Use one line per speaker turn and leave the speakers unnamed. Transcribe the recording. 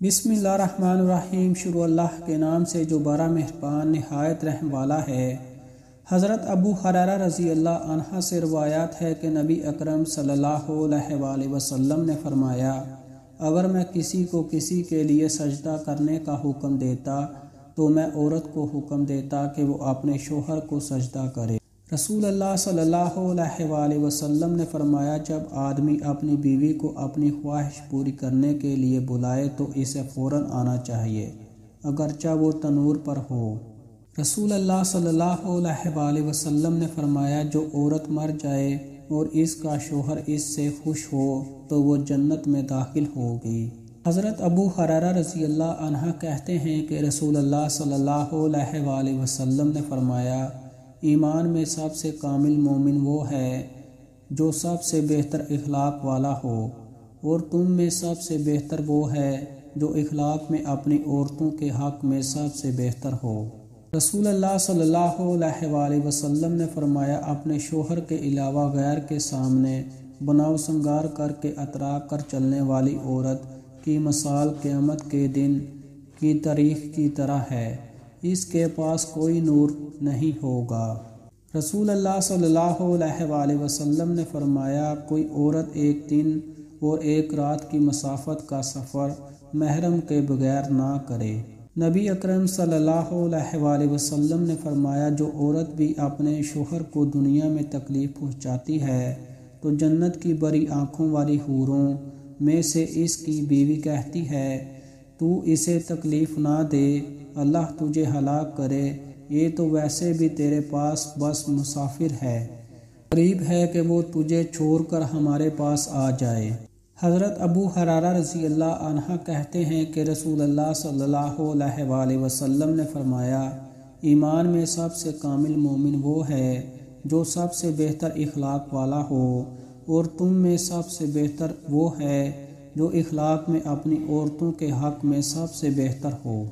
بسم اللہ الرحمن الرحیم۔ شروع اللہ کے نام سے جو بڑا مہربان نہایت رحم والا ہے۔ حضرت ابو ہریرہ رضی اللہ عنہ سے روایات ہے کہ نبی اکرم صلی اللہ علیہ وآلہ وسلم نے فرمایا، اگر میں کسی کو کسی کے لیے سجدہ کرنے کا حکم دیتا تو میں عورت کو حکم دیتا کہ وہ اپنے شوہر کو سجدہ کرے۔ رسول اللہ صلی اللہ علیہ وآلہ وسلم نے فرمایا، جب آدمی اپنی بیوی کو اپنی خواہش پوری کرنے کے لیے بلائے تو اسے فوراً آنا چاہیے، اگرچہ وہ تنور پر ہو۔ رسول اللہ صلی اللہ علیہ وآلہ وسلم نے فرمایا، جو عورت مر جائے اور اس کا شوہر اس سے خوش ہو تو وہ جنت میں داخل ہوگی۔ حضرت ابو ہریرہ رضی اللہ عنہ کہتے ہیں کہ رسول اللہ صلی اللہ علیہ وآلہ وسلم نے فرمایا، ایمان میں سب سے کامل مومن وہ ہے جو سب سے بہتر اخلاق والا ہو، اور تم میں سب سے بہتر وہ ہے جو اخلاق میں اپنی عورتوں کے حق میں سب سے بہتر ہو۔ رسول اللہ صلی اللہ علیہ وآلہ وسلم نے فرمایا، اپنے شوہر کے علاوہ غیر کے سامنے بناؤ سنگار کر کے اترا کر چلنے والی عورت کی مثال قیامت کے دن کی تاریخ کی طرح ہے، اس کے پاس کوئی نور نہیں ہوگا۔ رسول اللہ صلی اللہ علیہ وآلہ وسلم نے فرمایا، کوئی عورت ایک دن اور ایک رات کی مسافت کا سفر محرم کے بغیر نہ کرے۔ نبی اکرم صلی اللہ علیہ وآلہ وسلم نے فرمایا، جو عورت بھی اپنے شوہر کو دنیا میں تکلیف پہنچاتی ہے تو جنت کی بڑی آنکھوں والی حوروں میں سے اس کی بیوی کہتی ہے، تو اسے تکلیف نہ دے، اللہ تجھے ہلاک کرے، یہ تو ویسے بھی تیرے پاس بس مسافر ہے، قریب ہے کہ وہ تجھے چھوڑ کر ہمارے پاس آ جائے۔ حضرت ابو ہریرہ رضی اللہ عنہ کہتے ہیں کہ رسول اللہ صلی اللہ علیہ وآلہ وسلم نے فرمایا، ایمان میں سب سے کامل مومن وہ ہے جو سب سے بہتر اخلاق والا ہو، اور تم میں سب سے بہتر وہ ہے جو اخلاق میں اپنی عورتوں کے حق میں سب سے بہتر ہو۔